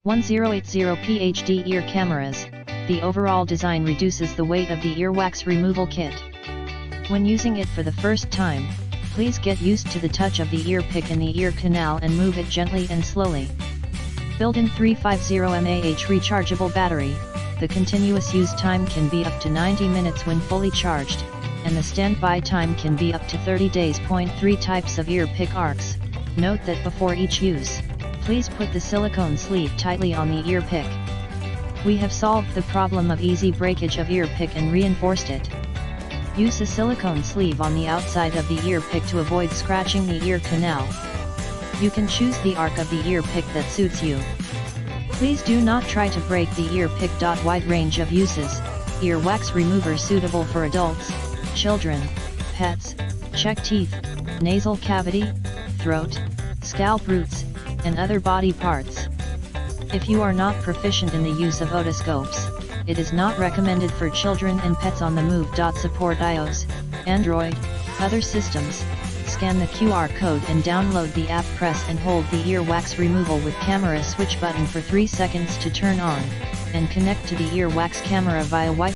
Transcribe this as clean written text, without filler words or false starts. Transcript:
1080 PHD ear cameras. The overall design reduces the weight of the earwax removal kit. When using it for the first time, please get used to the touch of the ear pick in the ear canal and move it gently and slowly. Built-in 350 mAh rechargeable battery, the continuous use time can be up to 90 minutes when fully charged, and the standby time can be up to 30 days. 3 Types of ear pick arcs. Note that before each use, please put the silicone sleeve tightly on the ear pick. We have solved the problem of easy breakage of ear pick and reinforced it. Use a silicone sleeve on the outside of the ear pick to avoid scratching the ear canal. You can choose the arc of the ear pick that suits you. Please do not try to break the ear pick. Wide range of uses. Ear wax remover suitable for adults, children, pets, check teeth, nasal cavity, throat, scalp roots, and other body parts. If you are not proficient in the use of otoscopes, it is not recommended for children and pets on the move. Support iOS, Android, other systems. Scan the QR code and download the app. Press and hold the earwax removal with camera switch button for 3 seconds to turn on, and connect to the earwax camera via Wi-Fi.